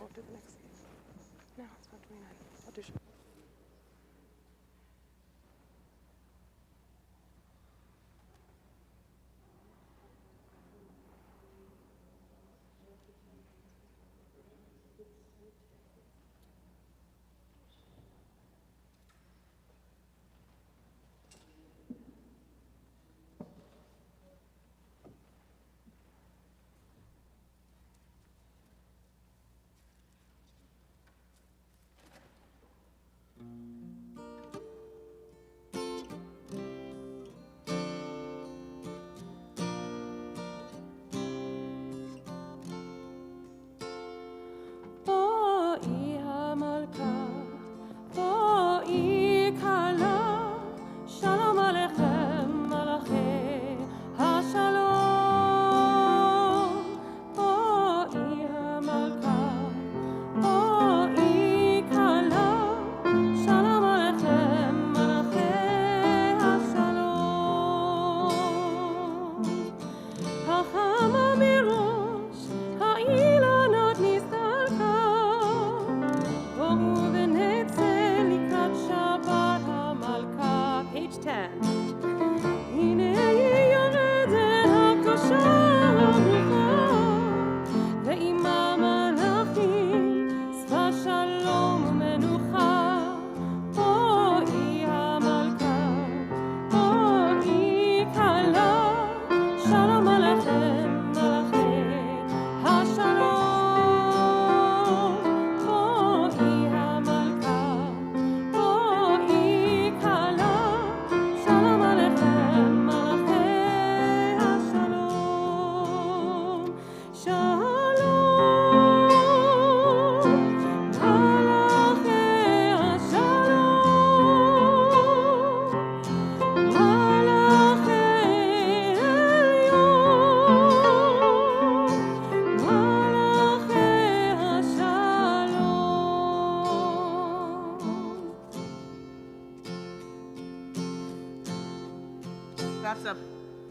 We'll do the next. No, it's 129. I'll do Shabbat.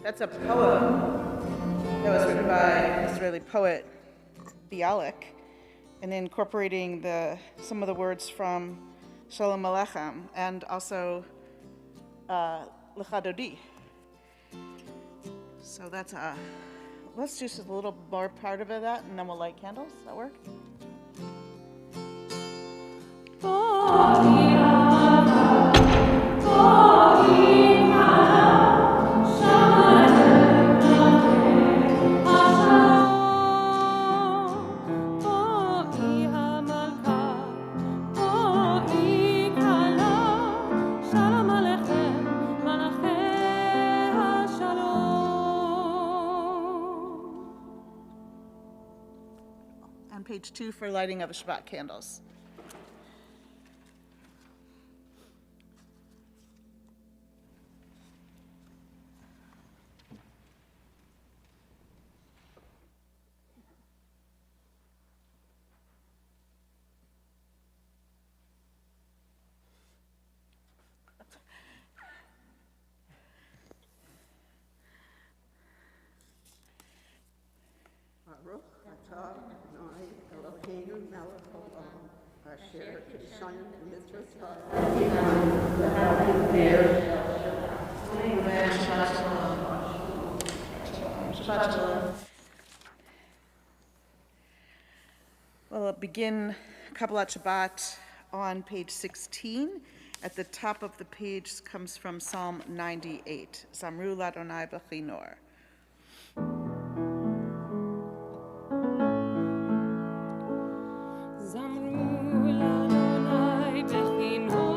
That's a poem that was written by Israeli poet Bialik, and incorporating some of the words from Shalom Aleichem and also Lecha Dodi. So that's let's do just a little more part of that, and then we'll light candles. Does that work? Page 2 for lighting of the Shabbat candles. We'll begin Kabbalat Shabbat on page 16. At the top of the page comes from Psalm 98. Zamru Ladonai B'chinor. Zamru Ladonai B'chinor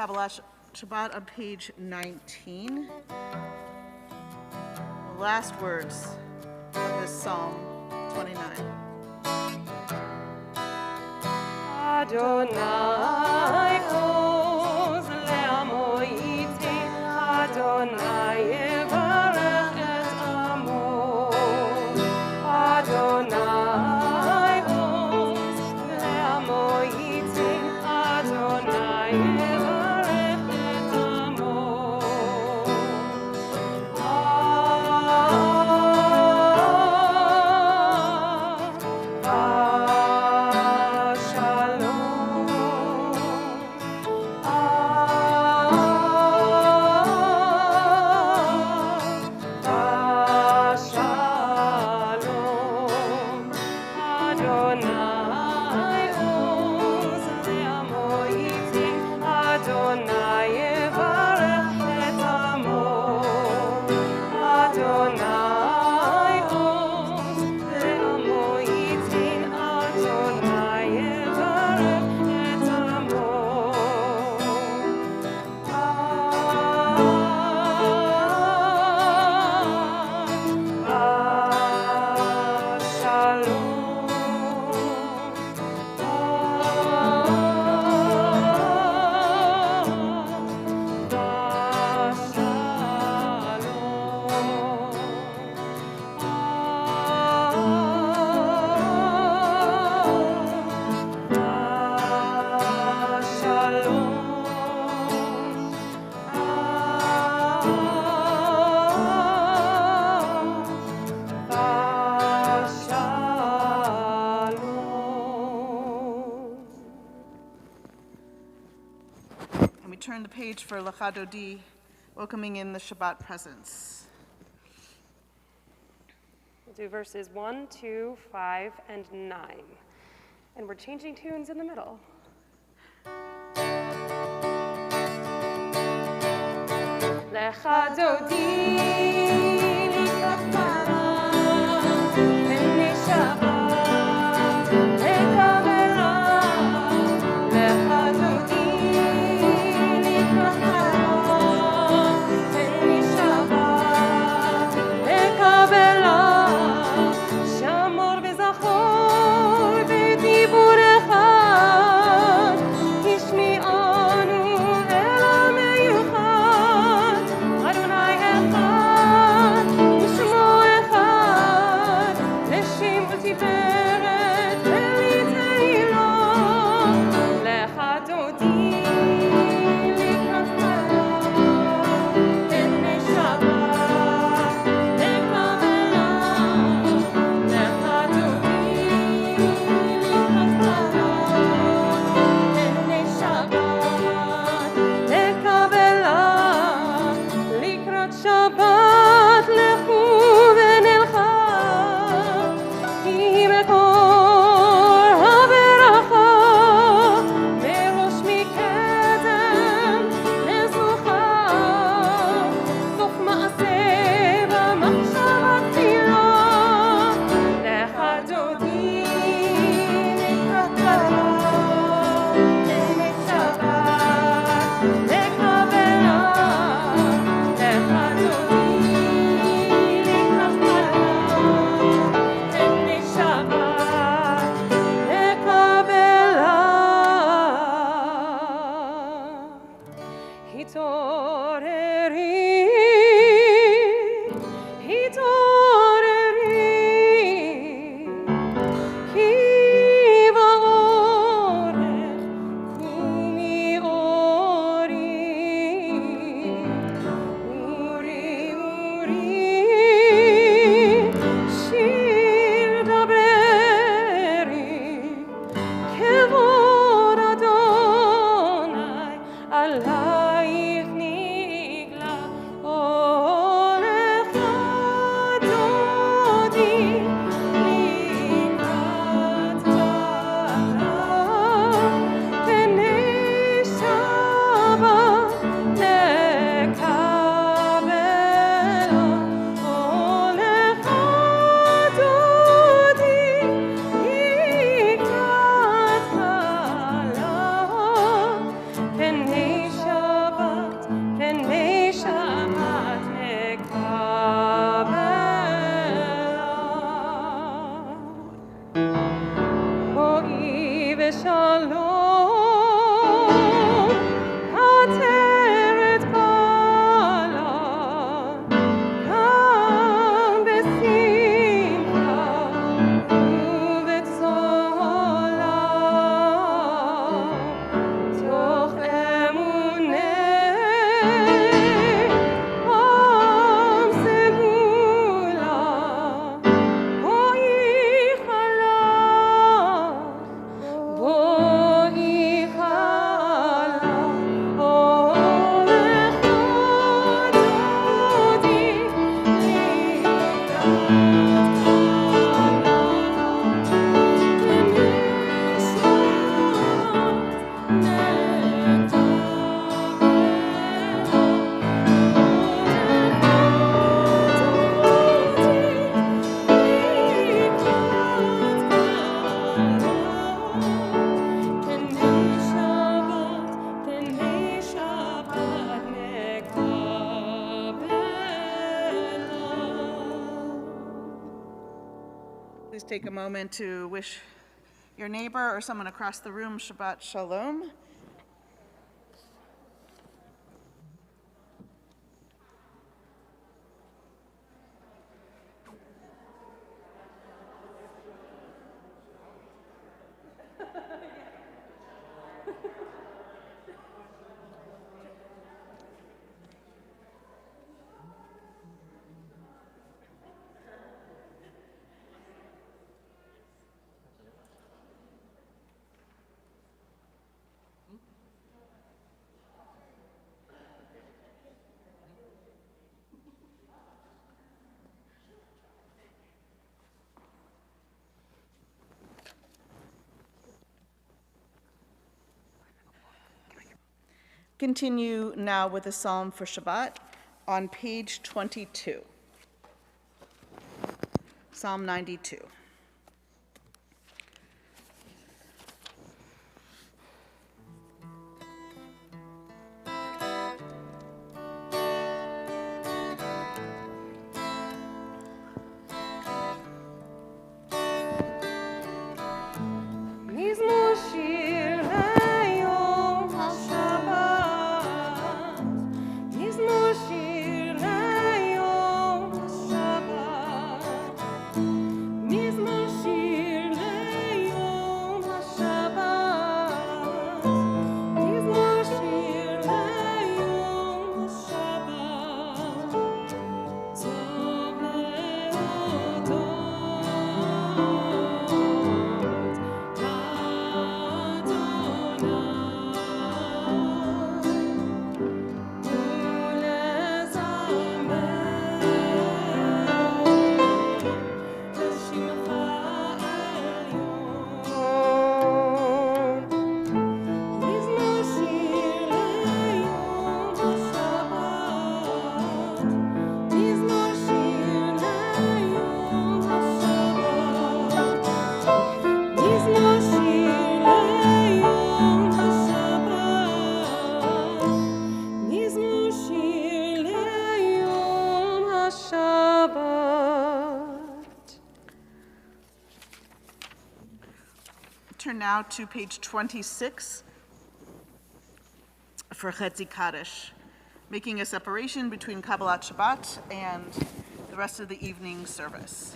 Kabbalah Shabbat on page 19. The last words of this Psalm 29. Adonai oz le'amo yiteh, Adonai yevarech et amo. Adonai oz le'amo yiteh, Adonai yevarech et amo. And we turn the page for Lecha Dodi, welcoming in the Shabbat presence. We'll do verses 1, 2, 5, and 9. And we're changing tunes in the middle. Lecha Dodi likach Shabbat, Bnei Shabbat, lekavela. Lecha Dodi likach Shabbat, Bnei Shabbat, lekavela. Shamor v'zachor v'diburecha, Hishmi'anu el ha'meyuchad, Adonai echad, Please take a moment to wish your neighbor or someone across the room Shabbat Shalom. Continue now with the Psalm for Shabbat on page 22. Psalm 92. Turn now to page 26 for Chetzi Kaddish, making a separation between Kabbalat Shabbat and the rest of the evening service.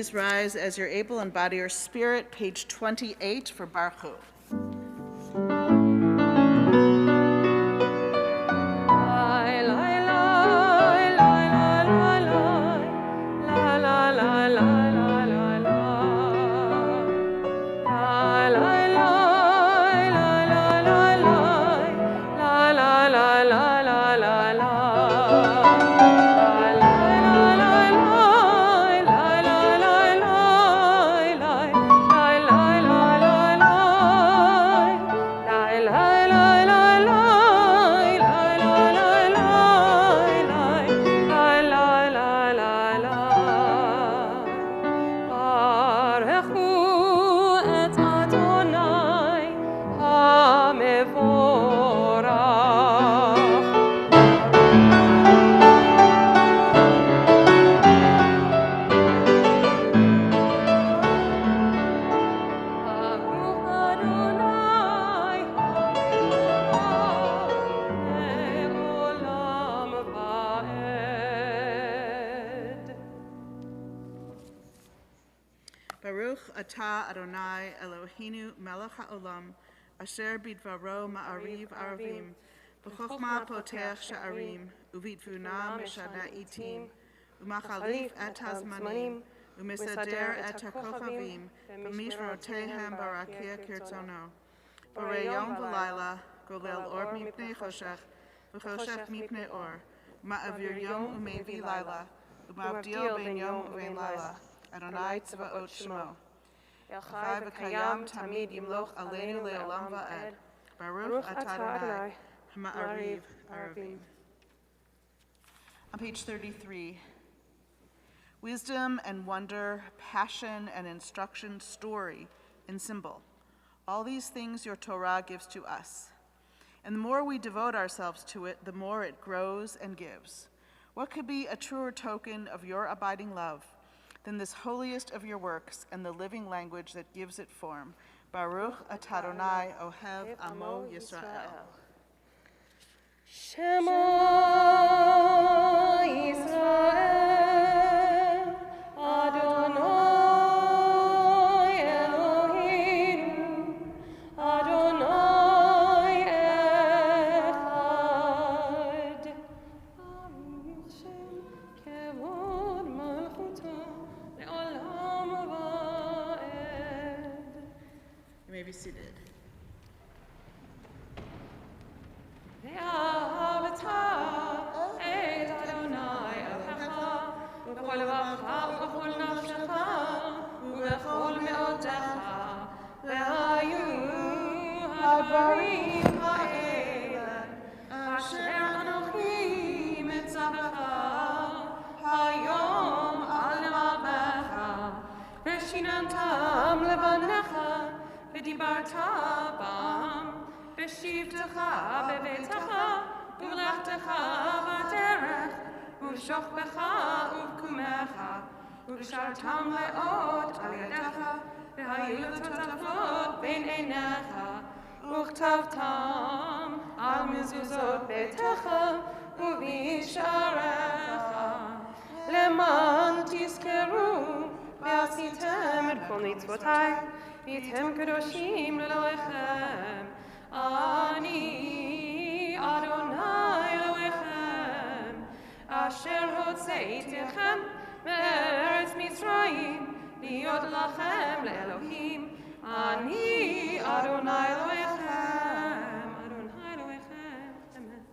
Please rise as you're able and body or spirit, page 28 for Baruch Hu. La Ata Adonai Eloheinu melech haolam, asher bidvaro ma'ariv aravim, b'chokhmah potech sha'arim, uvitvuna mishana itim, umachalif et hazmanim, umisader et hakochavim, b'mishrotehem barakia kirtzono. Borei yom v'layla, golel or mipnei choshech, v'choshech mipnei or, ma'avir yom umevi layla, umavdil ben yom uvein layla. Adonai tzvaot shemo. El chai v'kayam tamid yimloch aleinu le'olam va'ed. Baruch atah Adonai, ha'ma'ariv aravim. On page 33, wisdom and wonder, passion and instruction, story and symbol. All these things your Torah gives to us. And the more we devote ourselves to it, the more it grows and gives. What could be a truer token of your abiding love than this holiest of your works and the living language that gives it form? Baruch atah Adonai ohev amo Yisrael. Shema Yisrael, Adonai Eloheinu, Adonai Echad. Baruch Shem kevod malchuto le'olam va'ed. You may be seated. ודיברת בם, בשבתך בביתך, ובלכתך בדרך, ובשוכבך ובקומך, ובשרתם לאות על ידך, והיו תותפות בין עיניך, וכתבתם על מזוזות ביתך ובשעריך, למען תזכרו ועשיתם את כל מצוותיי, והייתם קדושים לאלוהיכם. אני אדוני אלוהיכם, אשר הוצאתיכם מארץ מצרים, להיות לכם לאלוהים. אני אדוני אלוהיכם, אדוני אלוהיכם, אמת.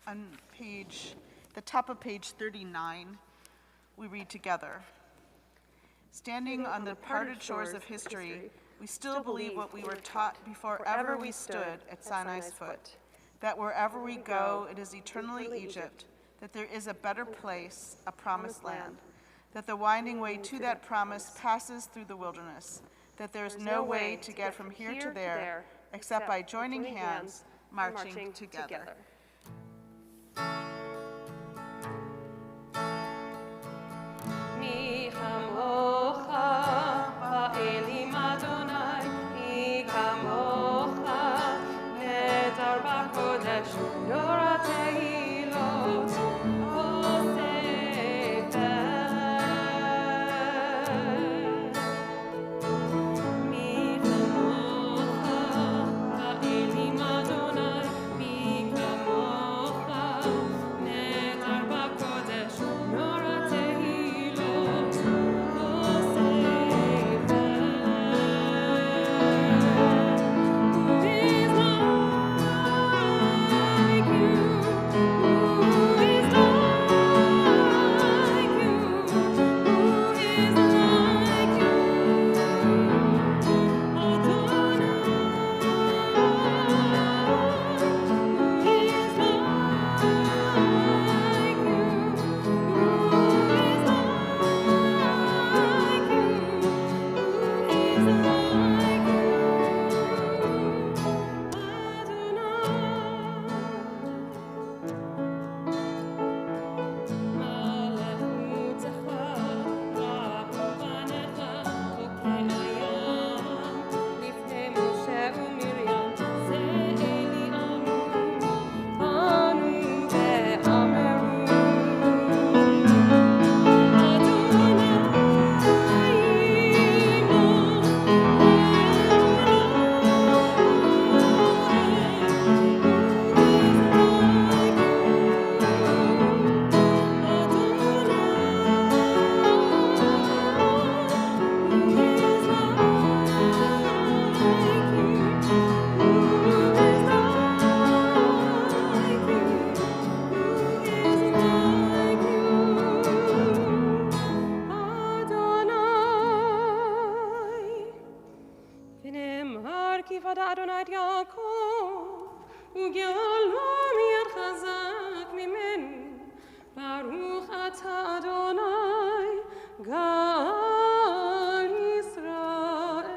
On the top of page 39, we read together. Standing on the parted shores of history, we still believe what we were taught before ever we stood at Sinai's foot, that wherever we go, it is eternally Egypt, that there is a better place, a promised land, that the winding way to that promise passes through the wilderness, that there is no way to get from here to there except by joining hands, marching together. מי כמוך באלים אדוני, מי כמוך נדר בקודש נורא תהילות אוספת. מי כמוך באלים אדוני, מי כמוך יפדה אדוני את יעקב, וגאלו מיד חזק ממנו. ברוך אתה אדוני, גאל ישראל.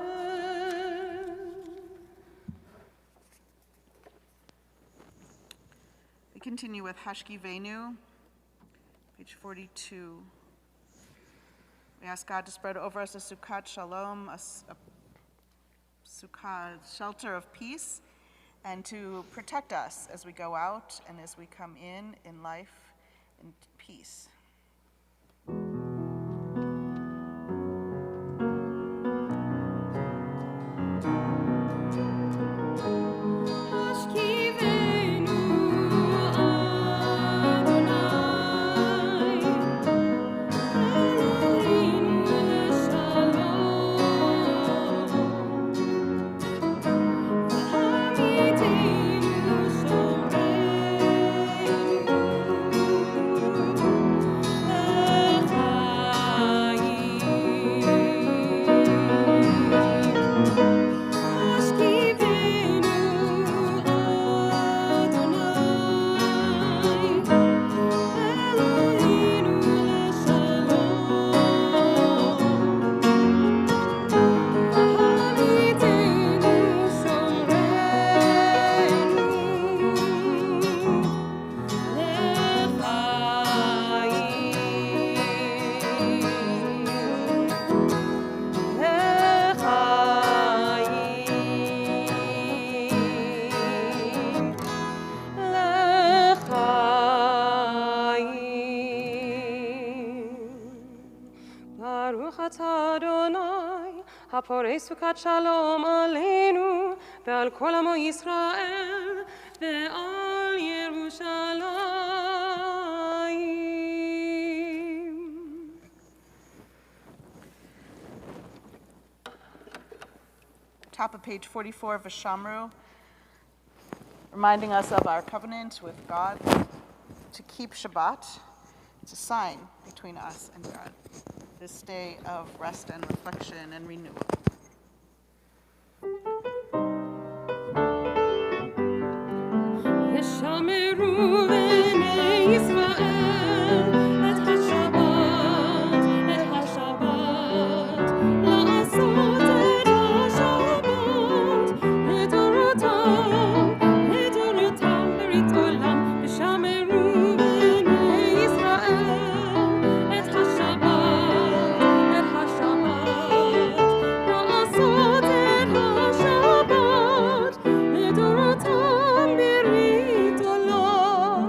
We continue with Hashkivenu, page 42. We ask God to spread over us a Sukkot Shalom, a Sukkot shelter of peace, and to protect us as we go out and as we come in life and peace. הפורש סוכת שלום עלינו ועל כל עמו ישראל ועל ירושלים. Top of page 44 of Vashamru, reminding us of our covenant with God to keep Shabbat. It's a sign between us and God. This day of rest and reflection and renewal. ישמרו בני ישראל את השבת, לעשות את השבת לדורותם, ברית עולם. ושמרו בני ישראל את השבת, לעשות את השבת לדורותם ברית עולם.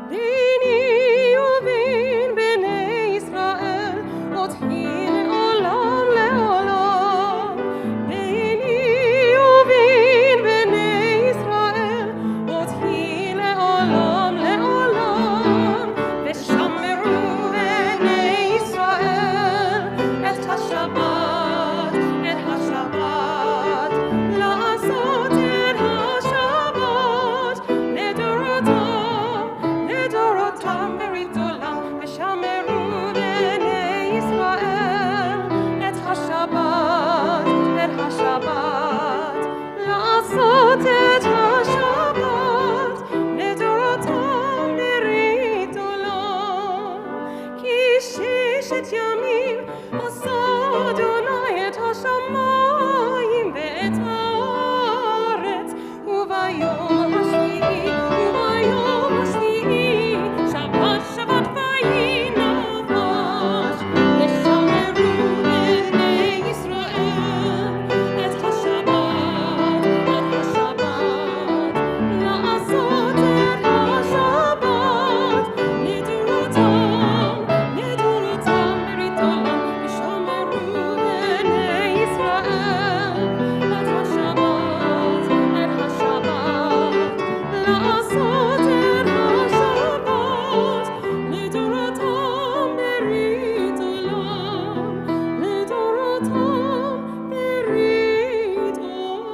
ביני ובין בני ישראל אותי לעולם לעולם. ביני ובין בני ישראל אותי לעולם לעולם. ושמרו בני ישראל את השבת, לעשות את השבת לדורותם ברית עולם. ושמרו בני ישראל את השבת, לעשות את השבת לדורותם ברית עולם. כי ששת ימים עשה אדוני את השמיים ואת הארץ, וביום השביעי שבת וינפש. ושמרו בני ישראל את השבת, לעשות את השבת לדורותם ברית עולם. ושמרו בני ישראל את השבת, לעשות את השבת לדורותם ברית עולם, ברית עולם.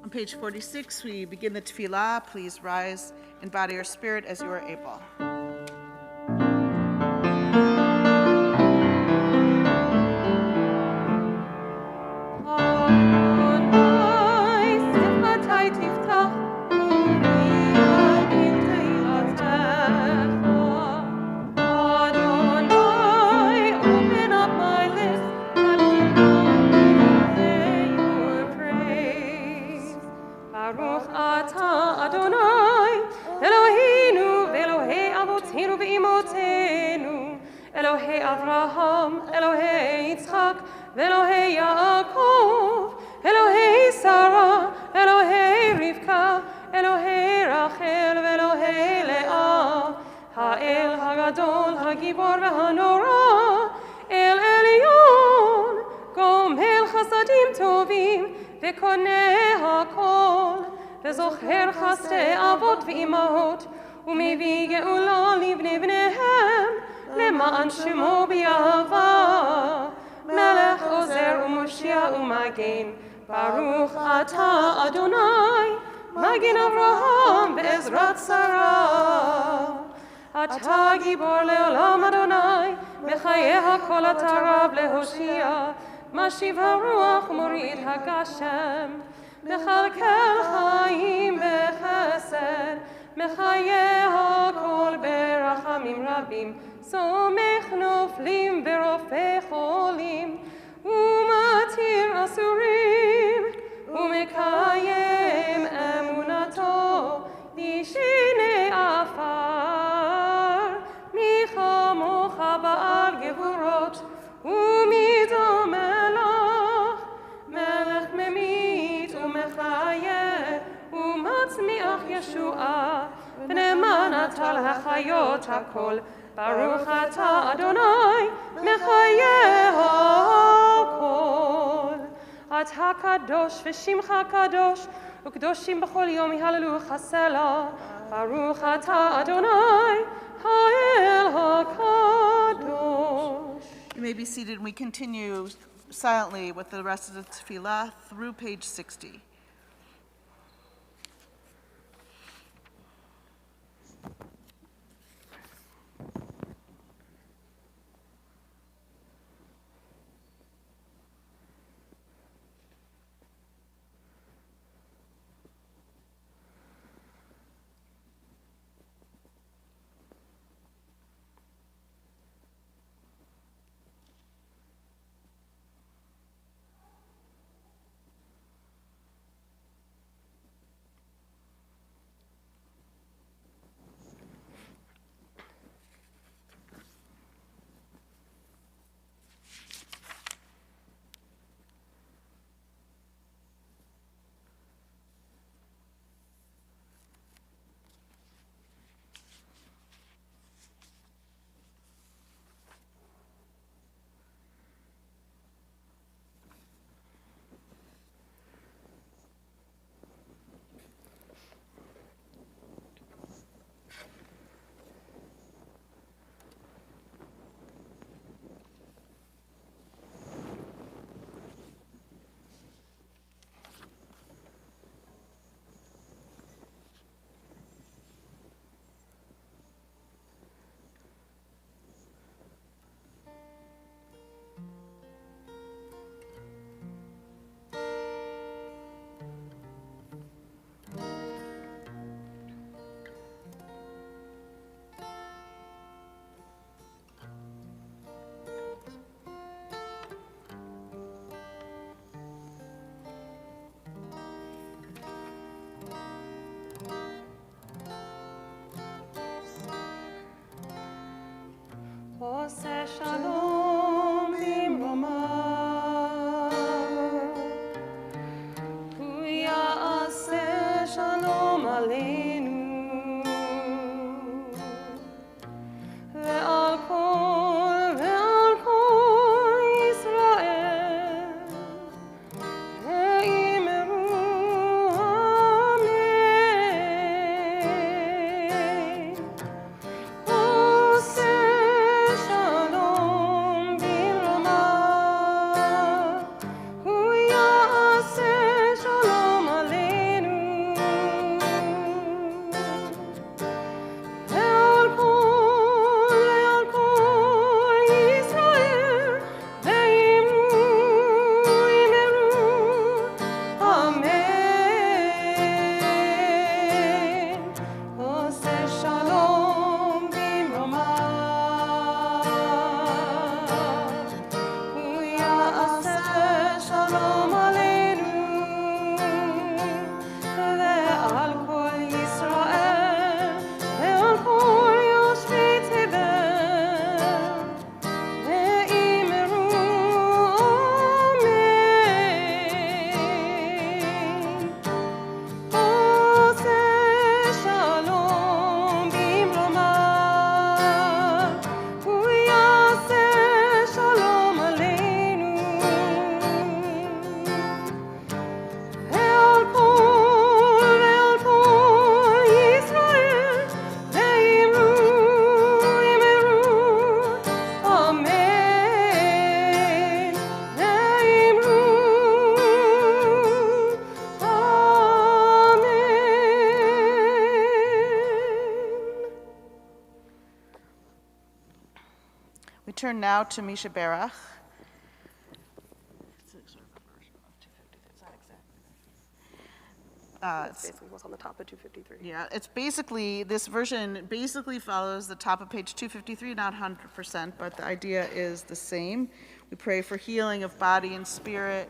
On page 46, we begin the tefillah. Please rise and bow to your spirit as you are able. אברהם, אלוהי יצחק, ואלוהי יעקב, אלוהי שרה, אלוהי רבקה, אלוהי רחל ואלוהי לאה, האל הגדול, הגיבור והנורא, אל עליון, גומל חסדים טובים וקונה הכל, וזוכר חסדי אבות ואימהות, ומביא גאולה לבני בניהם, למען שמו באהבה. מלך עוזר ומושיע ומגן, ברוך אתה אדוני, מגן אברהם בעזרת שרה. אתה גיבור לעולם אדוני, מחיי הכל אתה רב להושיע, משיב הרוח ומוריד הגשם, מכלכל חיים בחסד, מחיי הכל ברחמים רבים, סומך נופלים ורופא חולים, ומתיר אסורים, ומקיים אמונתו, ישני עפר, מי כמוך בעל גבורות, ומידו מלך, מלך ממית ומחיה, ומצמיח ישועה, ונאמן אתה להחיות הכל, ברוך אתה אדוני, מחיה הכל. אתה קדוש ושמך קדוש, וקדושים בכל יום יהללוך הסלע, ברוך אתה אדוני, האל הקדוש. You may be seated, and we continue silently with the rest of the tefillah through page 60. עושה שלום במרומיו, הוא יעשה שלום עלינו, ועל כל ישראל, ואמרו אמן. עושה שלום We turn now to Mishaberach. That's basically what's on the top of 253. Yeah, it's basically, this version basically follows the top of page 253, not 100%, but the idea is the same. We pray for healing of body and spirit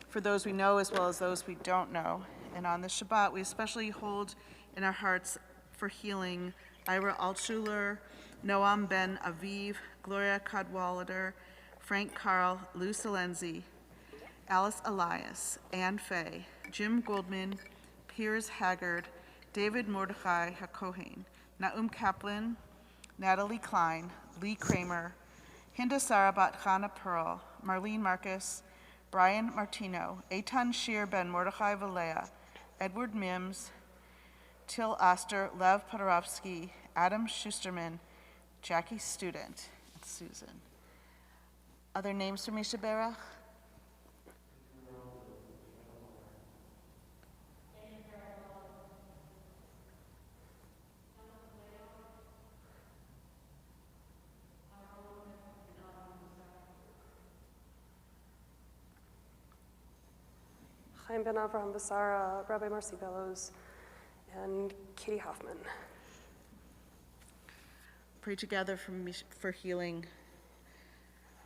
for those we know as well as those we don't know. And on this Shabbat, we especially hold in our hearts for healing Ira Altshuler, Noam Ben Aviv, Gloria Cadwallader, Frank Carl, Lou Salenzi, Alice Elias, Ann Fay, Jim Goldman, Piers Haggard, David Mordechai HaKohen, Naum Kaplan, Natalie Klein, Lee Kramer, Hinda Sarabat Chana Pearl, Marlene Marcus, Brian Martino, Eitan Shir Ben Mordechai Valea, Edward Mims, Till Oster, Lev Podorovsky, Adam Schusterman, Jackie Student, and Susan. Other names for Mishaberach? Chaim Ben Avraham Basara, Rabbi Marcy Bellows, and Katie Hoffman. Pray together for healing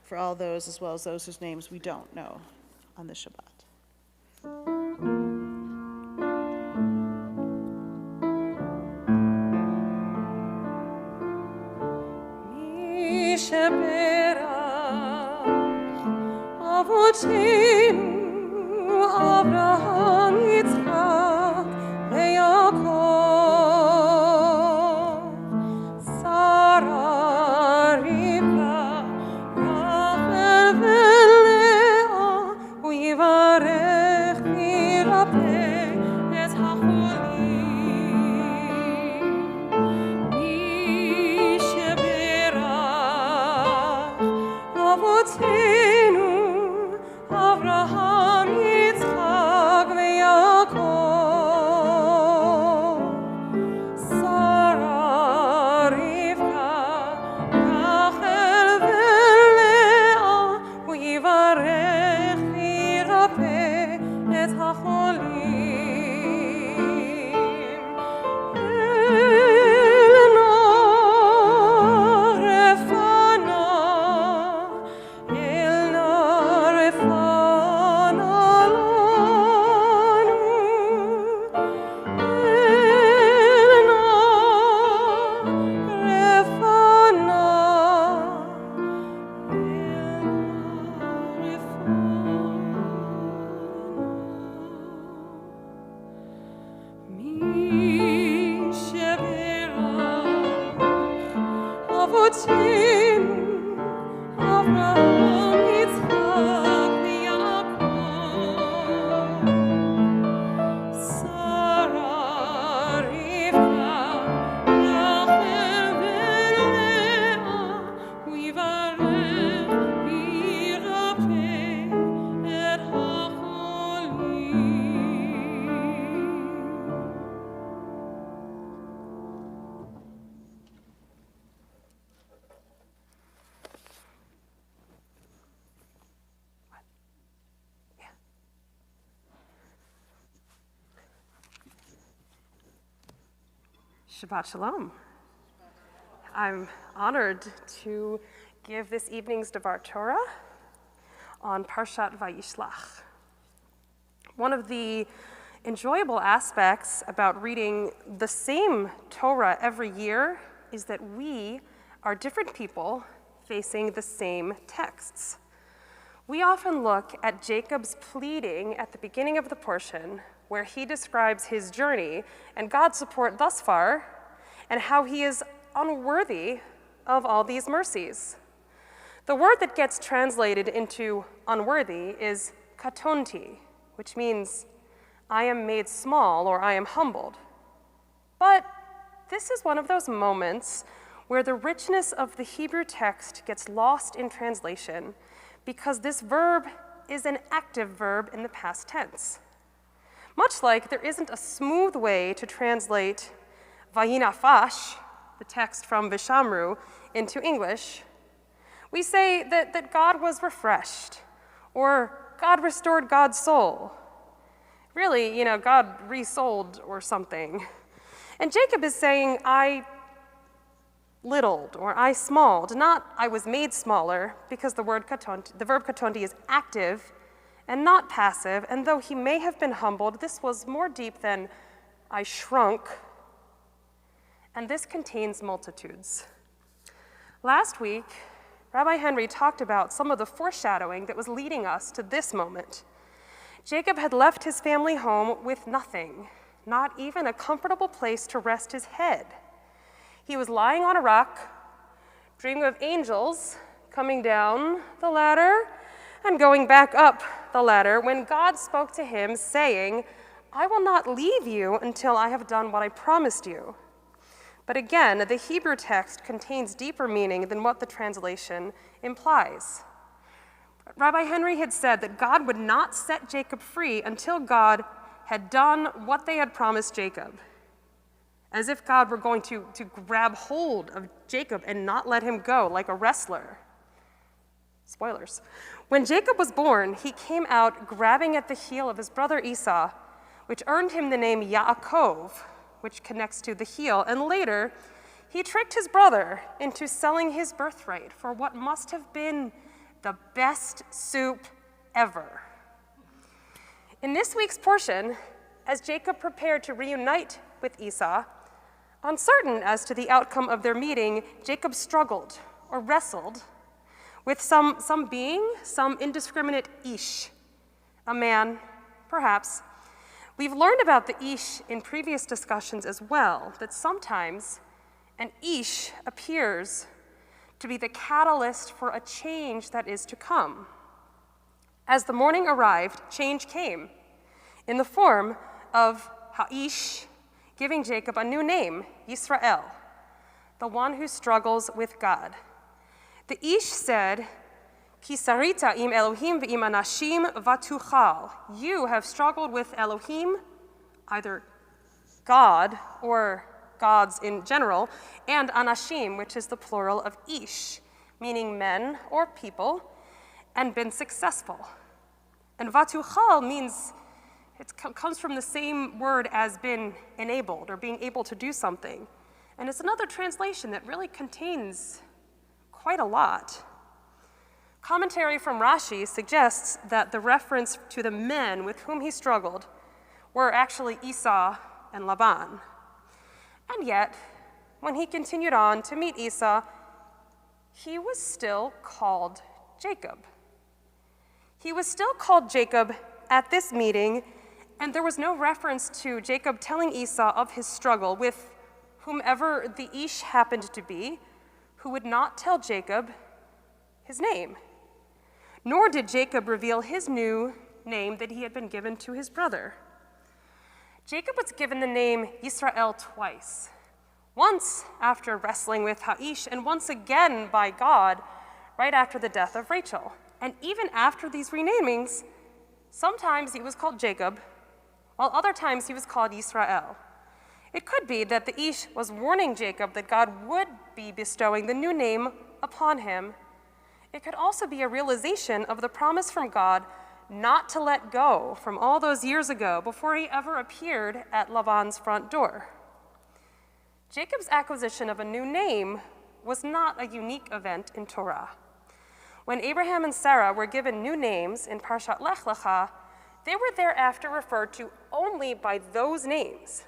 for all those as well as those whose names we don't know on this Shabbat. Abraham, Yitzchak, Yaakov, Sarah, Rivka, Rachel, Leah, Uyivarech, Mirapeh, et HaCholim, Mishaberach, Avotenu, Abraham, Yitzchak, Yaakov, Sarah, Rivka, Rachel, Leah, Uyivarech, Mirapeh, et HaCholim, Elna, Refana, Elna, Refana, Lanu, Elna, Refana, Mishaberach, Avotenu, Avraham, Yitzchak, Yaakov, Sarah, Rivka, Rachel, Leah, Uyivarech, Mirapeh, et HaCholim. Shabbat Shalom. I'm honored to give this evening's Devar Torah on Parshat Vayishlach. One of the enjoyable aspects about reading the same Torah every year is that we are different people facing the same texts. We often look at Jacob's pleading at the beginning of the portion where he describes his journey and God's support thus far and how he is unworthy of all these mercies. The word that gets translated into unworthy is katonti, which means I am made small or I am humbled. But this is one of those moments where the richness of the Hebrew text gets lost in translation because this verb is an active verb in the past tense. Much like there isn't a smooth way to translate vayinafash, the text from Vishamru, into English, We say that God was refreshed, or God restored God's soul. Really, God resold or something. And Jacob is saying, I littled, or I smalled, not I was made smaller, because the verb katonti is active and not passive, and though he may have been humbled, this was more deep than I shrunk, and this contains multitudes. Last week, Rabbi Henry talked about some of the foreshadowing that was leading us to this moment. Jacob had left his family home with nothing, not even a comfortable place to rest his head. He was lying on a rock, dreaming of angels coming down the ladder and going back up the ladder when God spoke to him, saying, I will not leave you until I have done what I promised you. But again, the Hebrew text contains deeper meaning than what the translation implies. Rabbi Henry had said that God would not set Jacob free until God had done what they had promised Jacob, as if God were going to grab hold of Jacob and not let him go like a wrestler. Spoilers. When Jacob was born, he came out grabbing at the heel of his brother Esau, which earned him the name Yaakov, which connects to the heel, and later he tricked his brother into selling his birthright for what must have been the best soup ever. In this week's portion, as Jacob prepared to reunite with Esau, uncertain as to the outcome of their meeting, Jacob struggled or wrestled with some indiscriminate ish, a man, perhaps. We've learned about the ish in previous discussions as well, that sometimes an ish appears to be the catalyst for a change that is to come. As the morning arrived, change came in the form of Ha'ish giving Jacob a new name, Yisrael, the one who struggles with God. The Ish said, Ki sarita im Elohim ve'im anashim vatuchal. You have struggled with Elohim, either God or gods in general, and anashim, which is the plural of ish, meaning men or people, and been successful. And vatuchal means, it comes from the same word as been enabled or being able to do something. And it's another translation that really contains quite a lot. Commentary from Rashi suggests that the reference to the men with whom he struggled were actually Esau and Laban. And yet, when he continued on to meet Esau, he was still called Jacob. He was still called Jacob at this meeting, and there was no reference to Jacob telling Esau of his struggle with whomever the Ish happened to be, who would not tell Jacob his name. Nor did Jacob reveal his new name that he had been given to his brother. Jacob was given the name Yisrael twice, once after wrestling with Ha'ish, and once again by God right after the death of Rachel. And even after these renamings, sometimes he was called Jacob, while other times he was called Yisrael. It could be that the Ish was warning Jacob that God would be bestowing the new name upon him. It could also be a realization of the promise from God not to let go from all those years ago before he ever appeared at Laban's front door. Jacob's acquisition of a new name was not a unique event in Torah. When Abraham and Sarah were given new names in Parshat Lech Lecha, they were thereafter referred to only by those names.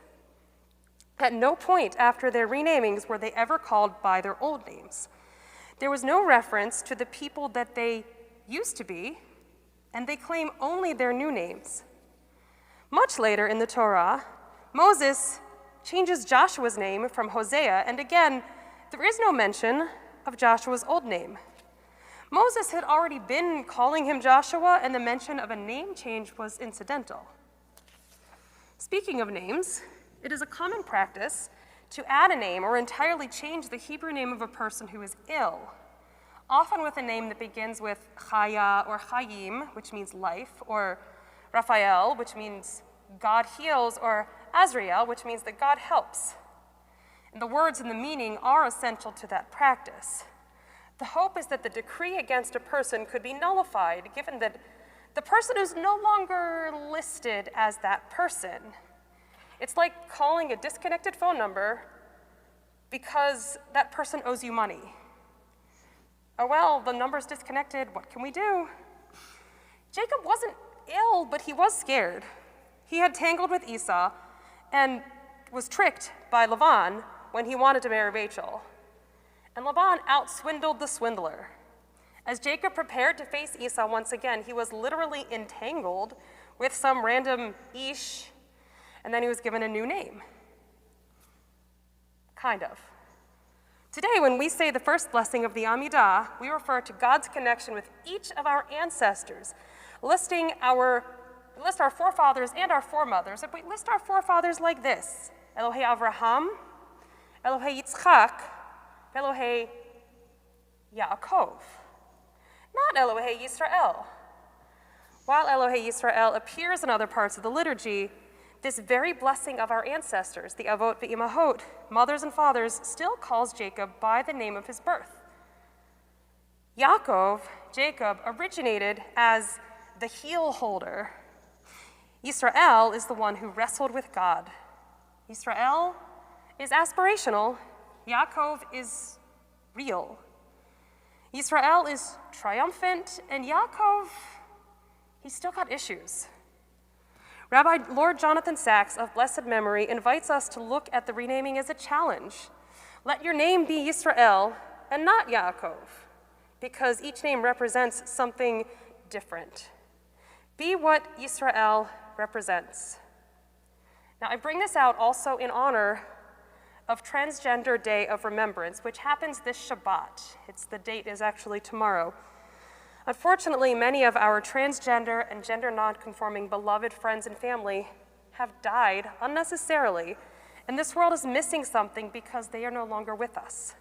At no point after their renamings were they ever called by their old names. There was no reference to the people that they used to be, and they claim only their new names. Much later in the Torah, Moses changes Joshua's name from Hosea, and again, there is no mention of Joshua's old name. Moses had already been calling him Joshua, and the mention of a name change was incidental. Speaking of names, it is a common practice to add a name or entirely change the Hebrew name of a person who is ill, often with a name that begins with Chaya or Chayim, which means life, or Raphael, which means God heals, or Azrael, which means that God helps. And the words and the meaning are essential to that practice. The hope is that the decree against a person could be nullified, given that the person is no longer listed as that person. It's like calling a disconnected phone number because that person owes you money. Oh well, the number's disconnected, what can we do? Jacob wasn't ill, but he was scared. He had tangled with Esau and was tricked by Laban when he wanted to marry Rachel. And Laban outswindled the swindler. As Jacob prepared to face Esau once again, he was literally entangled with some random Ish, and then he was given a new name. Kind of. Today, when we say the first blessing of the Amidah, we refer to God's connection with each of our ancestors, list our forefathers and our foremothers. If we list our forefathers like this: Elohei Avraham, Elohei Yitzchak, Elohei Yaakov, not Elohei Yisrael. While Elohei Yisrael appears in other parts of the liturgy, this very blessing of our ancestors, the Avot ve'Imahot, mothers and fathers, still calls Jacob by the name of his birth. Yaakov, Jacob, originated as the heel holder. Yisrael is the one who wrestled with God. Yisrael is aspirational. Yaakov is real. Yisrael is triumphant, and Yaakov, he's still got issues. Rabbi Lord Jonathan Sachs of blessed memory invites us to look at the renaming as a challenge. Let your name be Yisrael and not Yaakov, because each name represents something different. Be what Yisrael represents. Now, I bring this out also in honor of Transgender Day of Remembrance, which happens this Shabbat. The date is actually tomorrow. Unfortunately, many of our transgender and gender nonconforming beloved friends and family have died unnecessarily, and this world is missing something because they are no longer with us.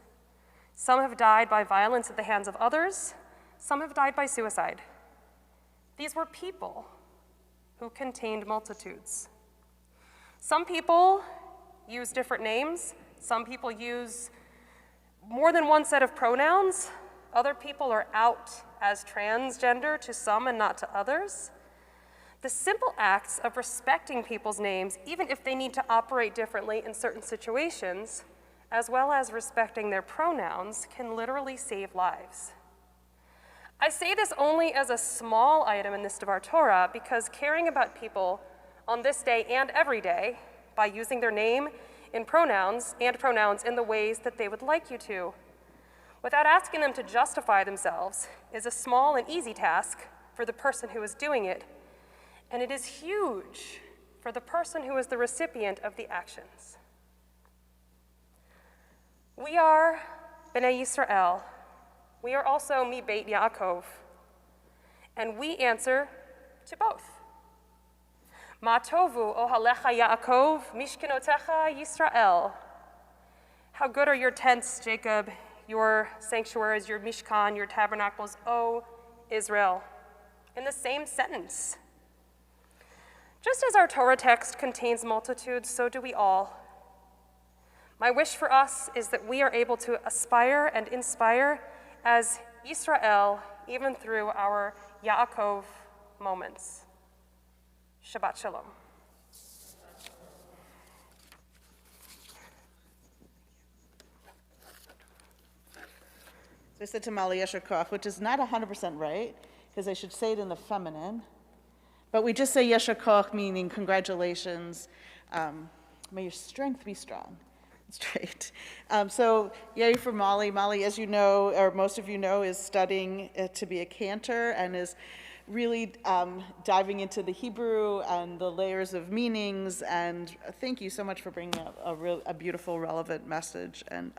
Some have died by violence at the hands of others. Some have died by suicide. These were people who contained multitudes. Some people use different names. Some people use more than one set of pronouns. Other people are out as transgender to some and not to others. The simple acts of respecting people's names, even if they need to operate differently in certain situations, as well as respecting their pronouns, can literally save lives. I say this only as a small item in this Devar Torah because caring about people on this day and every day by using their name in pronouns in the ways that they would like you to, without asking them to justify themselves, is a small and easy task for the person who is doing it, and it is huge for the person who is the recipient of the actions. We are Bnei Yisrael. We are also Mi Beit Yaakov, and we answer to both. Ma tovu ohalecha Yaakov, mishkenotecha Yisrael. How good are your tents, Jacob, your sanctuaries, your mishkan, your tabernacles, O Israel. In the same sentence. Just as our Torah text contains multitudes, so do we all. My wish for us is that we are able to aspire and inspire as Yisrael, even through our Yaakov moments. Shabbat Shalom. So I said to Mali Yesher Koach, which is not 100% right, because I should say it in the feminine, but we just say Yesher Koach, meaning congratulations. May your strength be strong. Straight. So yay for Molly. Molly, as you know, or most of you know, is studying to be a cantor and is really diving into the Hebrew and the layers of meanings. And thank you so much for bringing a beautiful, relevant message. And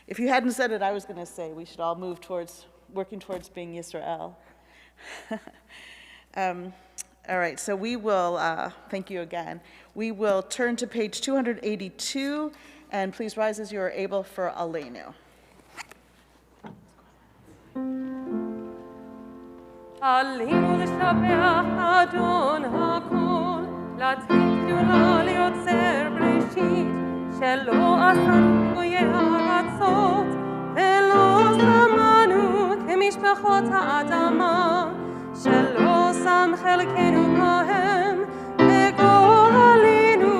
if you hadn't said it, I was going to say we should all move towards working towards being Yisrael. All right, so we will, thank you again. We will turn to page 282, and please rise as you are able for Aleinu. Aleinu l'shabeach Adon hakol, להתאים גדולה ליוצר בראשית, שלא עשנו גויי הארצות, ולא זרמה מלאכות האדמה, שלא שם חלקנו בהם, וגורלנו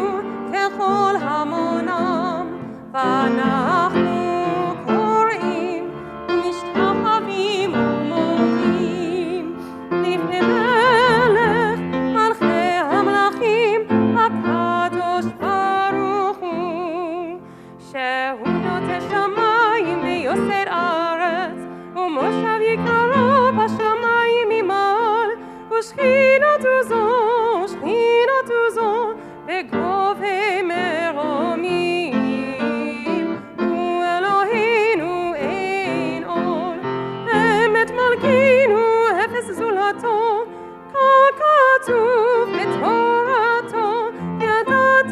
ככל המונם, ואנחנו קוראים ומשתחווים ומודים לפני מלך מלכי המלכים הקדוש ברוך הוא, שהוא נוטה שמיים ויוסד ארץ, ומושב יקרו בשמיים ממעל, ושכינתו זו בגובה מרומים. הוא אלוהינו אין עוד, אמת מלכינו אפס זולתו, ככתוב בתורתו, ידעת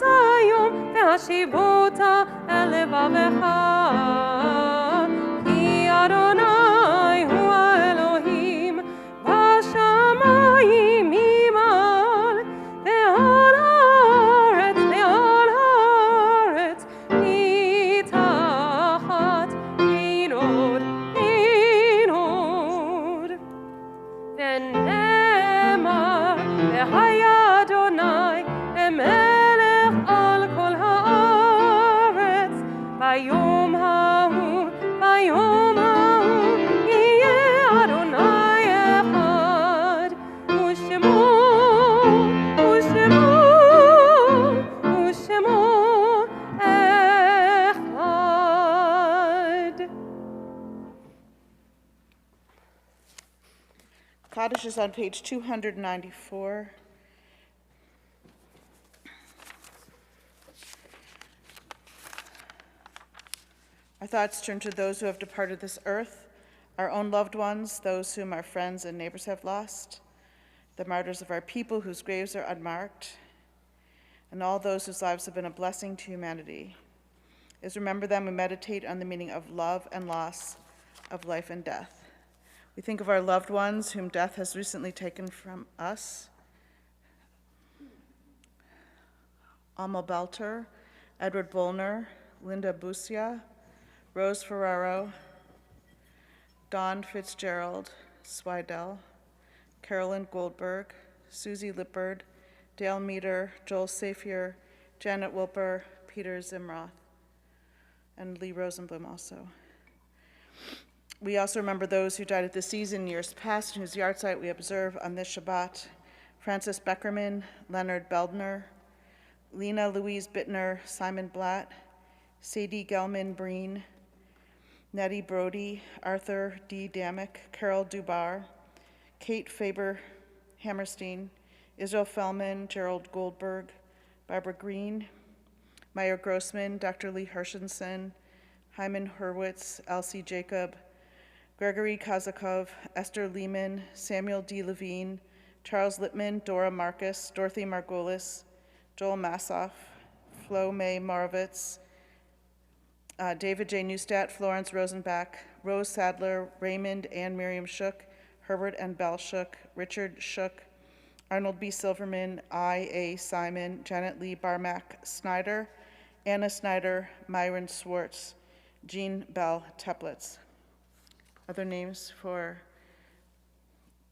היום, והשיבות אל לבבך. כי אדוני הוא האלוהים בשמיים ממעל, ועל הארץ מתחת אין עוד. ונאמר והיה אדוני למלך על כל הארץ, ביום ההוא יהיה אדוני אחד, ושמו אחד. Kaddish is on page 294. Our thoughts turn to those who have departed this earth, our own loved ones, those whom our friends and neighbors have lost, the martyrs of our people whose graves are unmarked, and all those whose lives have been a blessing to humanity. As we remember them, we meditate on the meaning of love and loss, of life and death. We think of our loved ones whom death has recently taken from us. Alma Belter, Edward Bolner, Linda Busia, Rose Ferraro, Dawn Fitzgerald, Swidell, Carolyn Goldberg, Susie Lippard, Dale Meter, Joel Safier, Janet Wilper, Peter Zimroth, and Lee Rosenblum also. We also remember those who died at this season years past and whose yahrzeit we observe on this Shabbat: Francis Beckerman, Leonard Beldner, Lena Louise Bittner, Simon Blatt, Sadie Gelman Breen, Nettie Brody, Arthur D. Damick, Carol Dubar, Kate Faber Hammerstein, Israel Fellman, Gerald Goldberg, Barbara Green, Meyer Grossman, Dr. Lee Hershenson, Hyman Hurwitz, Elsie Jacob, Gregory Kazakov, Esther Lehman, Samuel D. Levine, Charles Lippman, Dora Marcus, Dorothy Margolis, Joel Massoff, Flo May Morovitz, David J. Neustadt, Florence Rosenbach, Rose Sadler, Raymond and Miriam Shook, Herbert and Bell Shook, Richard Shook, Arnold B. Silverman, I. A. Simon, Janet Lee Barmack Snyder, Anna Snyder, Myron Swartz, Jean Bell Teplitz. Other names for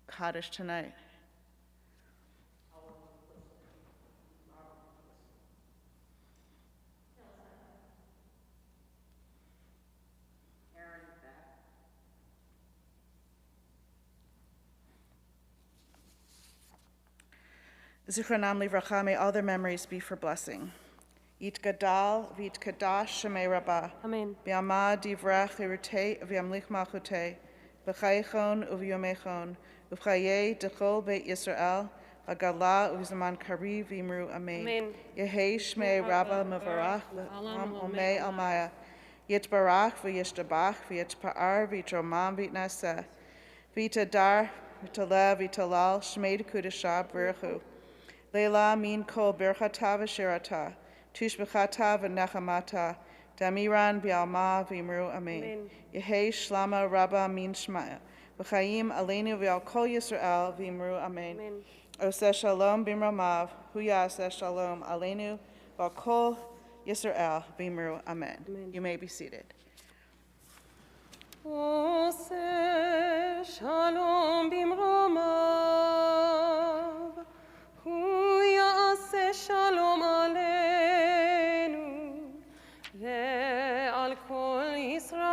Kaddish tonight? Zichronam livracha, may all their memories be for blessing. Yit gadal v'yit kadash shemei rabbah. Amen. B'yama divrach irutei v'yamlich malchutei. B'chayechon uv'yomechon. Uv'chayei dechol beit Yisrael. V'gala uv'zaman kari v'imru amen. Amen. Yehei shmei rabbah mevarach l'am omei almaya. Yit barach v'yishtabach v'yit pa'ar v'yitromam v'yitnaseh. V'yitadar v'yitalev v'yitalal shmei d'kudashah b'richu. Leila min kol berchata v'shirata. Tushbechata v'nechamata, Damiran bi'alma v'imru amen. Yehei shlama rabba min shmaya, v'chayim aleinu v'al kol Yisrael v'imru amen. Oseh shalom b'mramav, hu yaseh shalom aleinu v'al kol Yisrael v'imru amen. You may be seated. עושה שלום במרומיו, הוא יעשה שלום עלינו ועל כל ישראל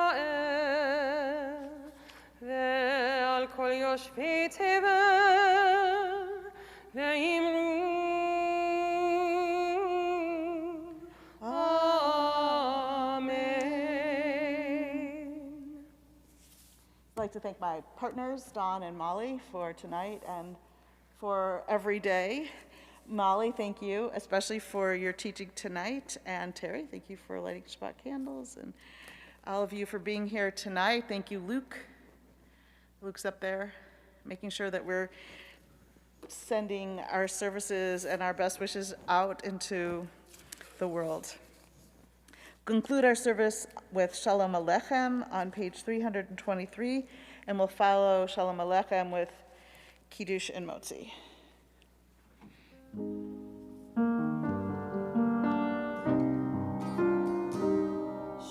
ועל כל יושבי תבל ואמרו I'd like to thank my partners, Don and Molly, for tonight and for every day. Molly, thank you, especially for your teaching tonight. And Terry, thank you for lighting Shabbat candles. And all of you for being here tonight. Thank you, Luke. Luke's up there, making sure that we're sending our services and our best wishes out into the world. Conclude our service with Shalom Aleichem on page 323, and we'll follow Shalom Aleichem with Kiddush and Motzi.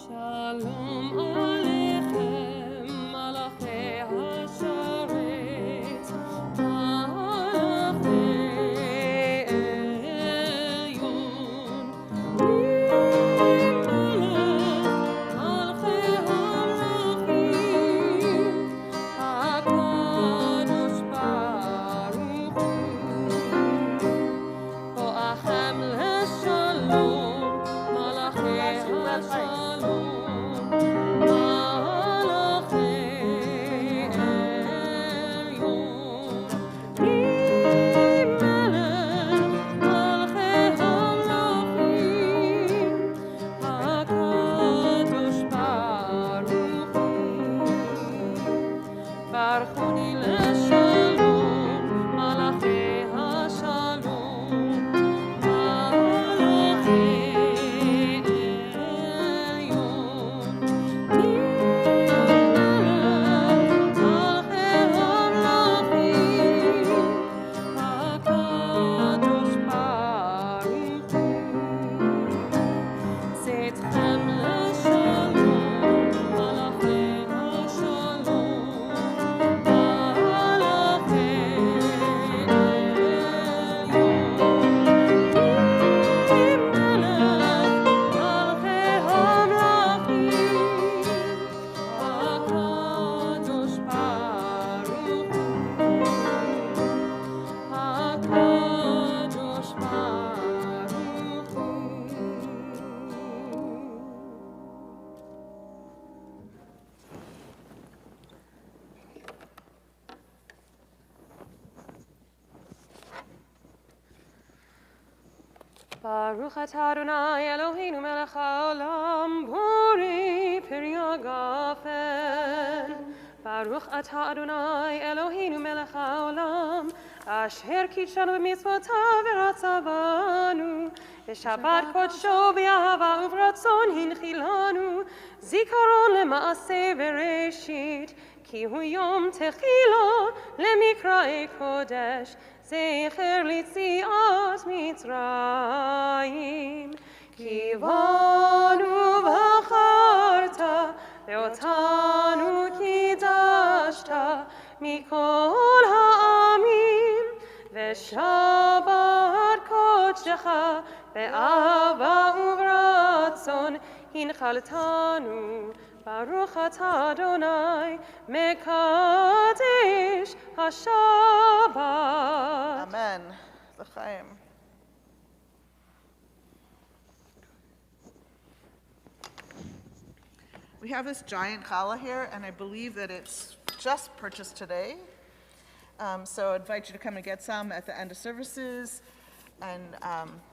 Shalom Aleichem, Malachei HaSharet, Malachei Elyon, Baruch atah Adonai Eloheinu melech haolam borei peri hagafen. Baruch atah Adonai Eloheinu melech haolam asher kitshanu b'mitzvotav v'ratza banu v'shabbat kodsho b'ahava uvratzon hinchilanu zikaron lema'aseh bereshit ki hu yom techila lemikra'ei kodesh Zecher litziat Mitzrayim, ki banu v'acharta, ve'otanu kidashta, mikol ha'amim, ve'shabbat kodshecha, ve'ava uvratzon, hinchaltanu, Baruch atah Adonai, mekadesh haShabbat. Amen. L'chaim. We have this giant challah here, and I believe that it's just purchased today. So I invite you to come and get some at the end of services. And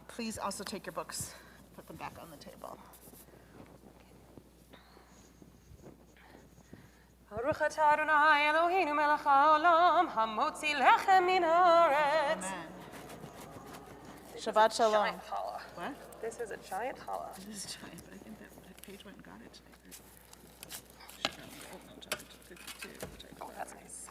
please also take your books, put them back on the table. Baruch atah Adonai Eloheinu melech haolam hamotzi lechem min haaretz. Amen. Shabbat Shalom. Giant challah. What? This is a giant challah. It is giant, but I think that page went and got it. Oh, that's nice.